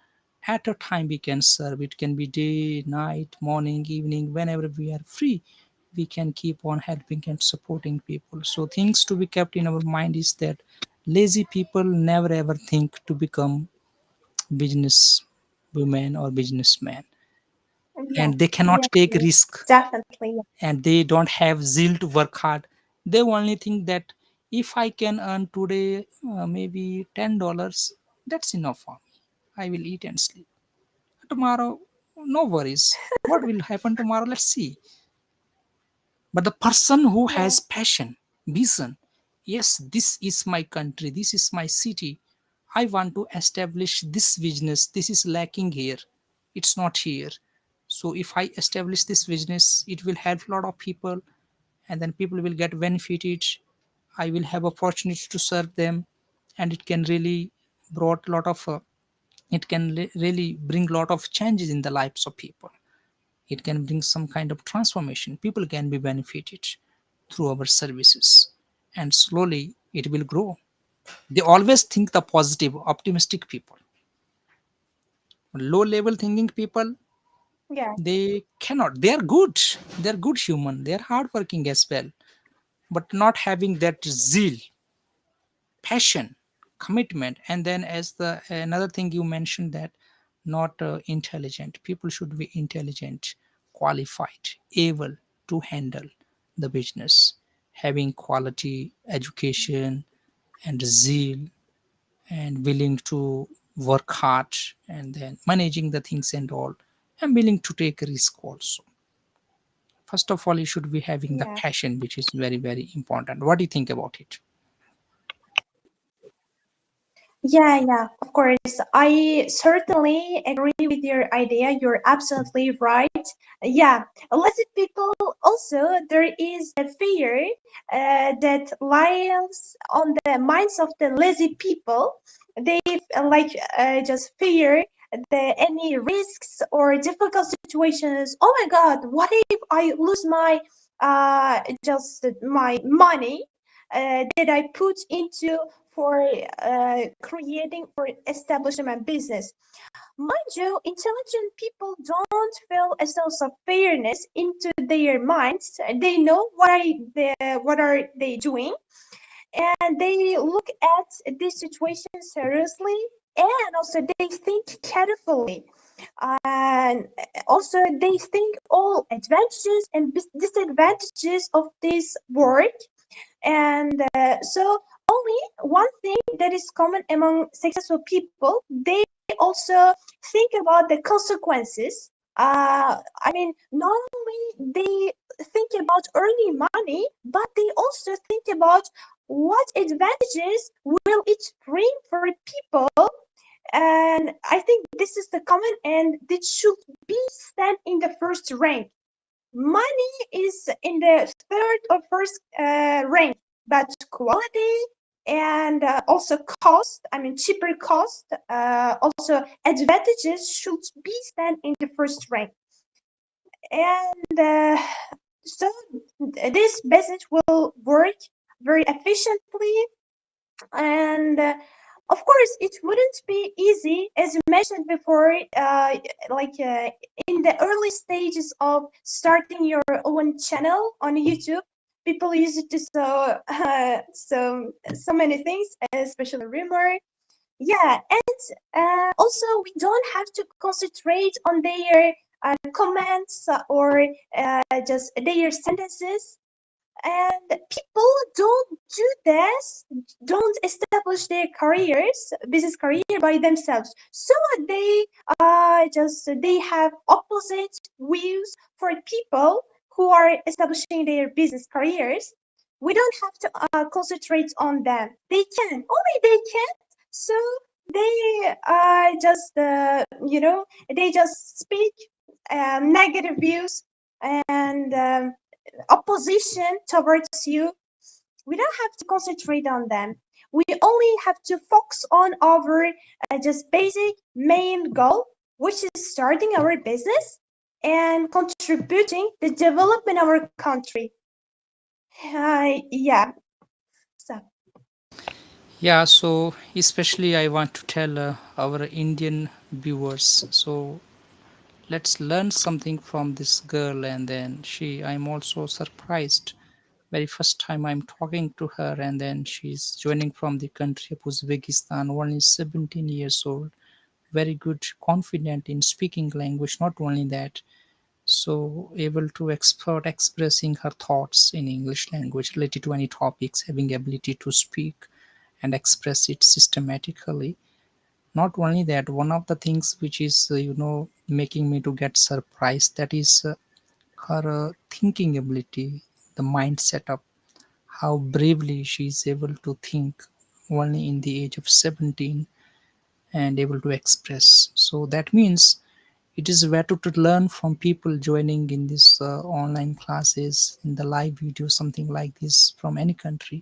at a time we can serve. It can be day, night, morning, evening, whenever we are free we can keep on helping and supporting people. So things to be kept in our mind is that lazy people never ever think to become business women or businessmen, Yeah, and they cannot yes, take yes, risk, definitely. and they don't have zeal to work hard. They only think that if I can earn today maybe $10, that's enough for me. I will eat and sleep. Tomorrow, no worries. What will happen tomorrow? Let's see. But the person who Yeah, has passion, vision, yes, this is my country, this is my city. I want to establish this business. This is lacking here. It's not here. So if I establish this business, it will help a lot of people, and then people will get benefited. I will have opportunity to serve them, and it can really brought a lot of it can really bring a lot of changes in the lives of people. It can bring some kind of transformation. People can be benefited through our services, and slowly it will grow. They always think the positive, optimistic people. Low level thinking people, yeah, they cannot. They are good. They are good human. They are hardworking as well, but not having that zeal, passion, commitment. And then as the another thing you mentioned, that not intelligent people should be intelligent, qualified, able to handle the business, having quality education and zeal, and willing to work hard, and then managing the things and all, and willing to take risk also. First of all you should be having the yeah. passion, which is very very important. What do you think about it? Yeah, yeah, of course. I certainly agree with your idea. You're absolutely right. Yeah, lazy people also, there is a fear that lies on the minds of the lazy people. They just fear the any risks or difficult situations. Oh my God, what if I lose my just my money that I put into for creating or establishing my business. Mind you, intelligent people don't feel a sense of fairness into their minds. They know what are they doing, and they look at this situation seriously, and also they think carefully. And also they think all advantages and disadvantages of this work. And so only one thing that is common among successful people, they also think about the consequences. I mean, not only they think about earning money, but they also think about what advantages will it bring for people. And I think this is the common, and it should be stand in the first rank. Money is in the third or first rank, but quality and also cost, I mean cheaper cost, also advantages should be stand in the first rank. And so this business will work very efficiently. And of course it wouldn't be easy, as you mentioned before, like in the early stages of starting your own channel on YouTube. People use it to so many things, especially rumor. Yeah, and also we don't have to concentrate on their comments or just their sentences. And people don't do this, don't establish their careers, business career by themselves. So they just they have opposite views for people who are establishing their business careers. We don't have to concentrate on them. They can, only they can. So they just they just speak negative views and opposition towards you. We don't have to concentrate on them. We only have to focus on our just basic main goal, which is starting our business and contributing the development of our country. Yeah. So Yeah, so especially I want to tell our Indian viewers. So let's learn something from this girl. And then I'm also surprised. Very first time I'm talking to her, and then she's joining from the country of Uzbekistan, only 17 years old. Very good, confident in speaking language. Not only that, so able to expert expressing her thoughts in English language related to any topics, having ability to speak and express it systematically. Not only that, one of the things which is making me to get surprised, that is her thinking ability, the mind setup, how bravely she is able to think only in the age of 17 and able to express. So that means it is better to learn from people joining in this online classes, in the live video, something like this from any country.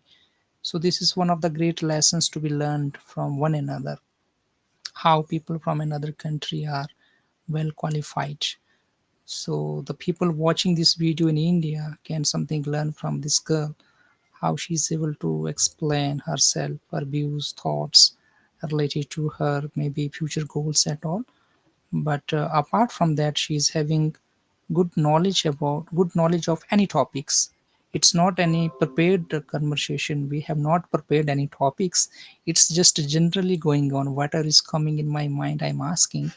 So this is one of the great lessons to be learned from one another, how people from another country are well qualified. So the people watching this video in India can something learn from this girl, how she's able to explain herself, her views, thoughts related to her maybe future goals at all. But apart from that, she is having good knowledge of any topics. It's not any prepared conversation. We have not prepared any topics. It's just generally going on. Whatever is coming in my mind, I'm asking,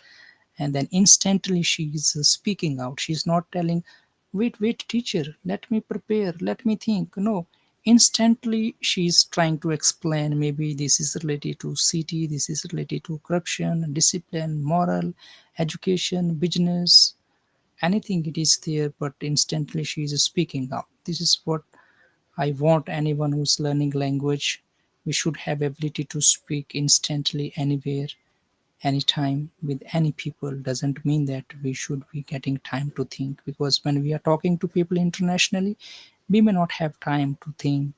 and then instantly she is speaking out. She's not telling, wait, teacher, let me prepare, let me think. No, instantly she's trying to explain. Maybe this is related to city, this is related to corruption, discipline, moral, education, business, anything it is there, but instantly she is speaking out. This is what I want anyone who's learning language. We should have ability to speak instantly anywhere, anytime, with any people. Doesn't mean that we should be getting time to think, because when we are talking to people internationally, we may not have time to think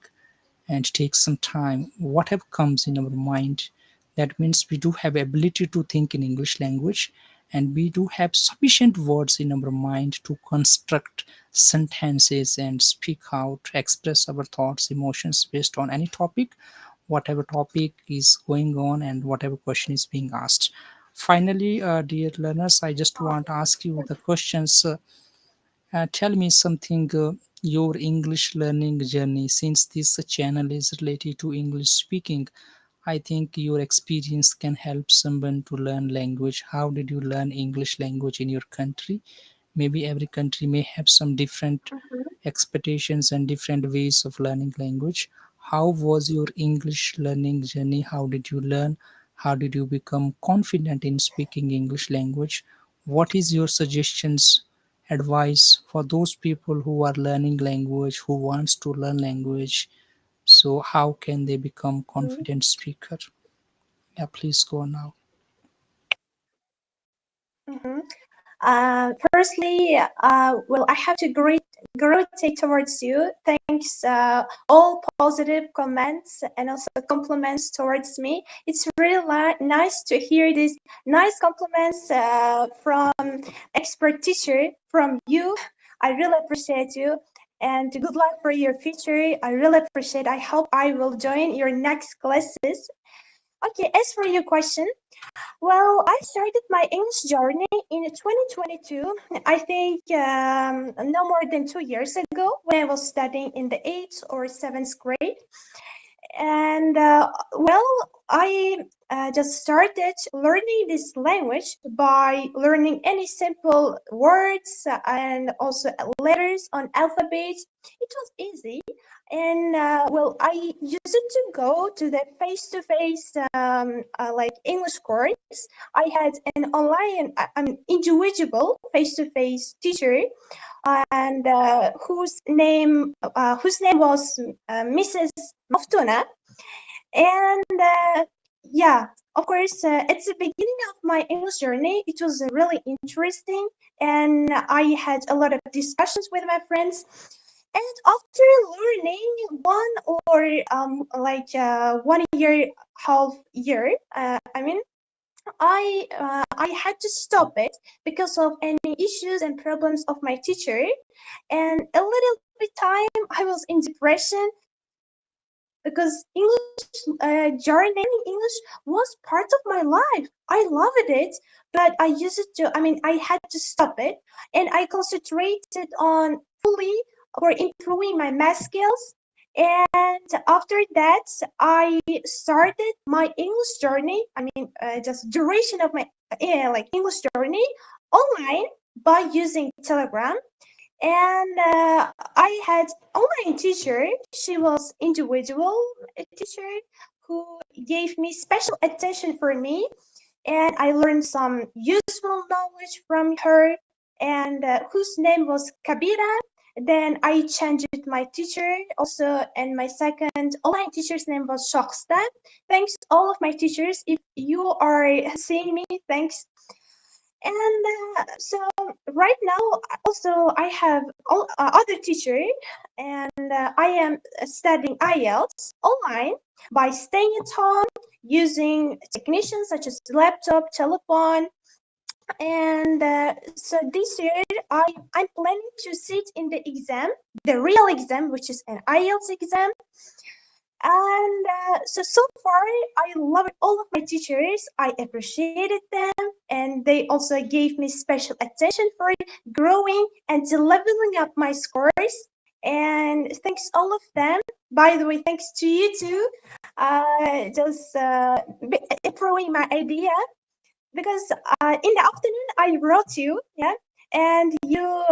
and take some time whatever comes in our mind. That means we do have ability to think in English language, and we do have sufficient words in our mind to construct sentences and speak out, express our thoughts, emotions based on any topic, whatever topic is going on and whatever question is being asked. Finally, dear learners, I just want to ask you the questions. Tell me something, your English learning journey, since this channel is related to English speaking. I think your experience can help someone to learn language. How did you learn English language in your country? Maybe every country may have some different Mhm. expectations and different ways of learning language. How was your English learning journey? How did you learn? How did you become confident in speaking English language? What is your suggestions, advice for those people who are learning language, who wants to learn language? So how can they become confident speaker? Yeah, please go on now. Mhm. Firstly, well, I have to gravitate towards you. Thanks, all positive comments and also compliments towards me. It's really nice to hear these nice compliments from expert teacher from you. I really appreciate you. And good luck for your future. I really appreciate. I hope I will join your next classes. Okay, as for your question, well, I started my English journey in 2022. I think no more than 2 years ago when I was studying in the eighth or seventh grade. And well, I just started learning this language by learning any simple words and also letters on alphabet. It was easy. And well, I used to go to the face-to-face like English course. I had an online, I mean, individual face-to-face teacher, and whose name was Mrs. Maftuna. And yeah, of course, at the beginning of my English journey, it was really interesting, and I had a lot of discussions with my friends. And after learning one or like 1 year, half year, I mean, I had to stop it because of any issues and problems of my teacher, and a little bit time I was in depression because English journey English was part of my life. I loved it, but I used it to. I mean, I had to stop it, and I concentrated on fully for improving my math skills. And after that, I started my English journey. I mean, just duration of my like English journey online by using Telegram. And I had online teacher. She was individual teacher who gave me special attention for me, and I learned some useful knowledge from her. And whose name was Kabira. Then I changed my teacher also, and my second online teacher's name was Shoksta. Thanks all of my teachers. If you are seeing me, thanks. And so right now, also I have other teacher, and I am studying IELTS online by staying at home using technicians such as laptop, telephone, and so this year I'm planning to sit in the exam, the real exam, which is an IELTS exam. And so far, I love all of my teachers. I appreciated them, and they also gave me special attention for growing and to leveling up my scores. And thanks all of them. By the way, thanks to you too, just improving my idea, because in the afternoon I wrote you, yeah, and you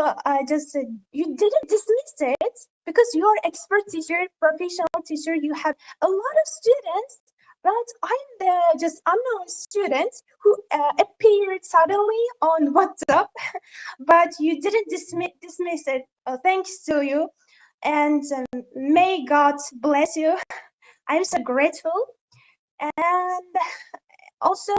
just you didn't dismiss it because you're expert teacher, professional teacher. You have a lot of students, but I'm the just unknown student who appeared suddenly on WhatsApp, but you didn't dismiss it. Thanks to you, and may God bless you. I'm so grateful. And also,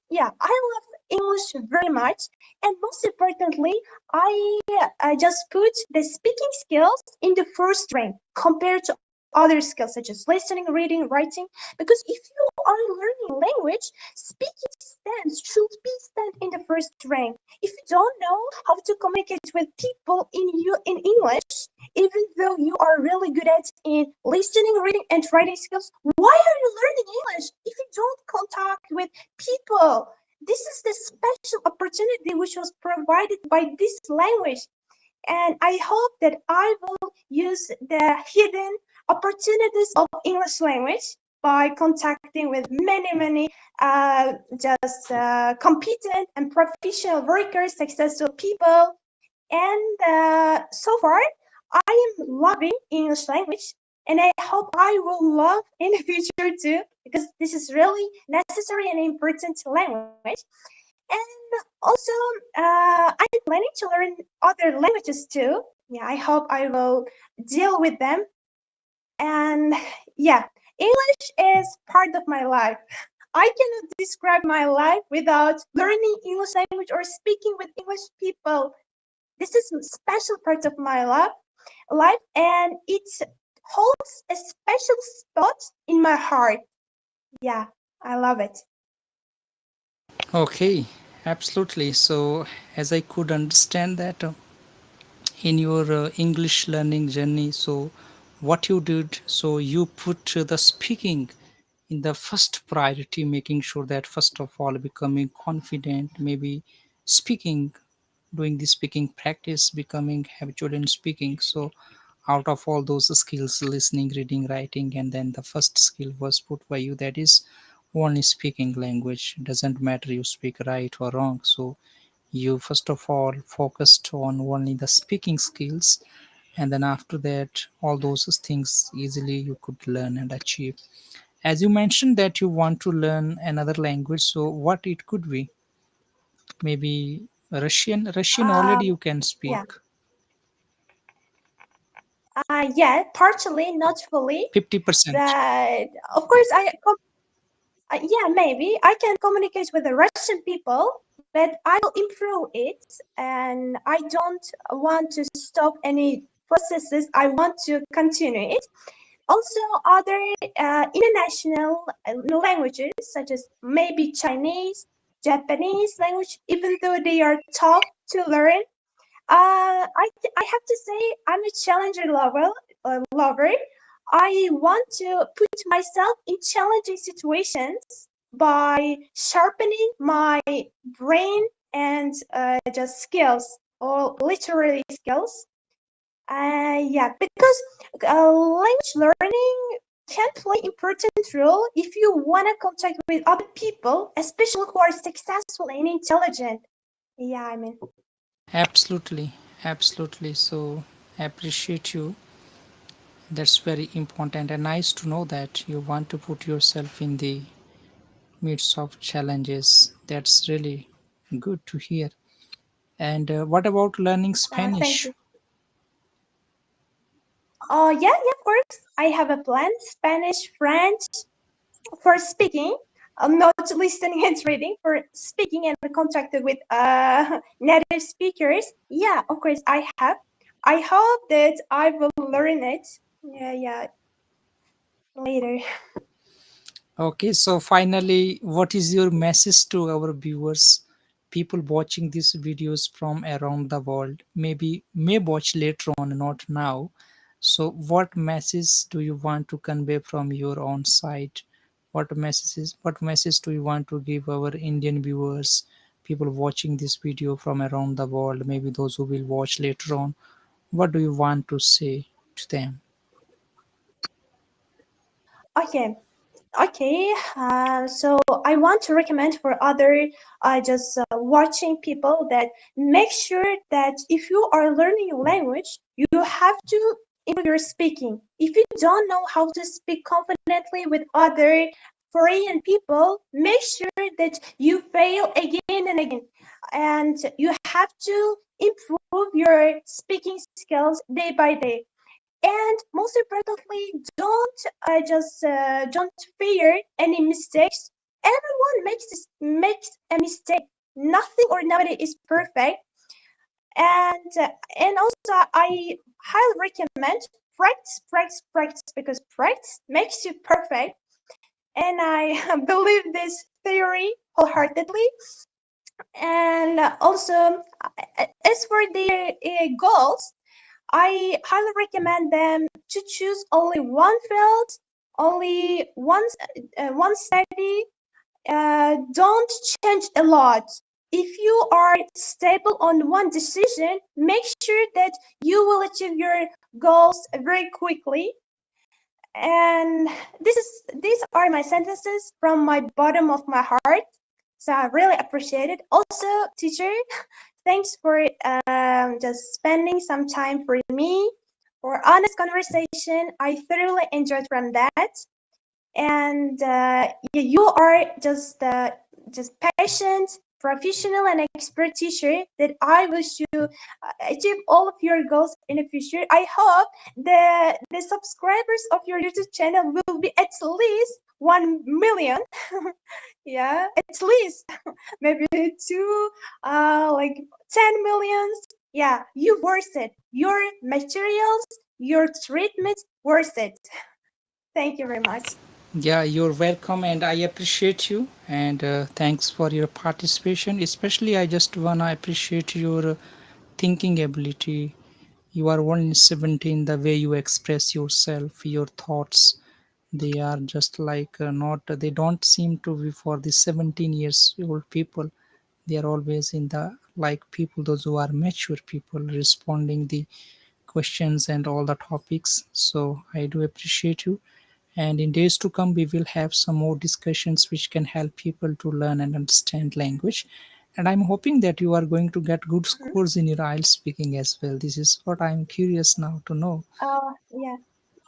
yeah, I love English very much, and most importantly, I just put the speaking skills in the first rank compared to other skills such as listening, reading, writing. Because if you are learning language, speaking stands should be stand in the first rank. If you don't know how to communicate with people in English, even though you are really good at in listening, reading, and writing skills, why are you learning English if you don't contact with people? This is the special opportunity which was provided by this language. And I hope that I will use the hidden opportunities of English language by contacting with many just competent and professional workers, successful people. And so far, I am loving English language, and I hope I will love in the future too, because this is really necessary and important language. And also, I'm planning to learn other languages too. Yeah, I hope I will deal with them. And yeah, English is part of my life. I cannot describe my life without learning English language or speaking with English people. This is a special part of my life, and it holds a special spot in my heart. Yeah, I love it. Okay, absolutely. So, as I could understand that in your English learning journey, so what you did, so you put the speaking in the first priority, making sure that first of all becoming confident, maybe speaking, doing the speaking practice, becoming habitual in speaking. So out of all those skills, listening, reading, writing, and then the first skill was put by you, that is only speaking language. Doesn't matter you speak right or wrong. So you first of all focused on only the speaking skills, and then after that all those things easily you could learn and achieve. As you mentioned that you want to learn another language, so what it could be? Maybe Russian already Um, you can speak. yeah, yeah, partially, not fully, 50%. but of course, yeah, maybe I can communicate with the Russian people, but I will improve it, and I don't want to stop any processes. I want to continue it. Also, other international languages, such as maybe Chinese, Japanese language, even though they are tough to learn, I have to say I'm a challenger lover. I want to put myself in challenging situations by sharpening my brain and just skills, or literally skills. Yeah, because language learning can play important role if you want to contact with other people, especially who are successful and intelligent. Yeah, I mean. Absolutely, absolutely. So I appreciate you. That's very important and nice to know that you want to put yourself in the midst of challenges. That's really good to hear. And what about learning Thank Spanish? you. Oh, yeah, yeah, of course. I have a plan, Spanish, French for speaking. Not listening and reading, for speaking and contacted with native speakers. Yeah, of course, I have. I hope that I will learn it. Yeah, yeah, later. Okay, so finally, what is your message to our viewers, people watching these videos from around the world? Maybe may watch later on, not now. So, what message do you want to convey from your own side? What message do you want to give our Indian viewers, people watching this video from around the world, maybe those who will watch later on? What do you want to say to them? Okay, okay. So I want to recommend for other just watching people that make sure that if you are learning a language, you have to improve your speaking. If you don't know how to speak confidently with other foreign people, make sure that you fail again and again. And you have to improve your speaking skills day by day. And most importantly, don't fear any mistakes. Everyone makes a mistake. Nothing or nobody is perfect. And also I highly recommend practice, because practice makes you perfect. And I believe this theory wholeheartedly. And also, as for their goals, I highly recommend them to choose only one field, only one study. Don't change a lot. If you are stable on one decision, make sure that you will achieve your goals very quickly. And these are my sentences from my bottom of my heart. So I really appreciate it. Also, teacher, thanks for just spending some time for me for honest conversation. I thoroughly enjoyed from that, and you are just patient, professional, and expert teacher that I wish you achieve all of your goals in the future. I hope the subscribers of your YouTube channel will be at least 1 million. Yeah, at least maybe two, like 10 millions. Yeah, you worth it. Your materials, your treatment worth it. Thank you very much. Yeah, you're welcome, and I appreciate you. And thanks for your participation. Especially, I just wanna appreciate your thinking ability. You are only 17. The way you express yourself, your thoughts, they are just like not. They don't seem to be for the 17 years old people. They are always in the like people, those who are mature people, responding the questions and all the topics. So I do appreciate you, and in days to come we will have some more discussions which can help people to learn and understand language. And I'm hoping that you are going to get good Mhm. scores in your IELTS speaking as well. This is what I'm curious now to know. Yeah.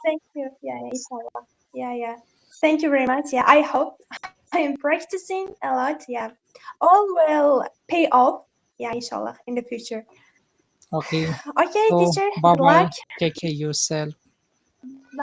Thank you. Yeah, yeah, inshallah. Yeah, yeah. Thank you very much. Yeah, I hope I am practicing a lot. Yeah. All will pay off. Yeah, inshallah, in the future. Okay, Okay, so teacher, bye good luck. bye, take care yourself. Bye.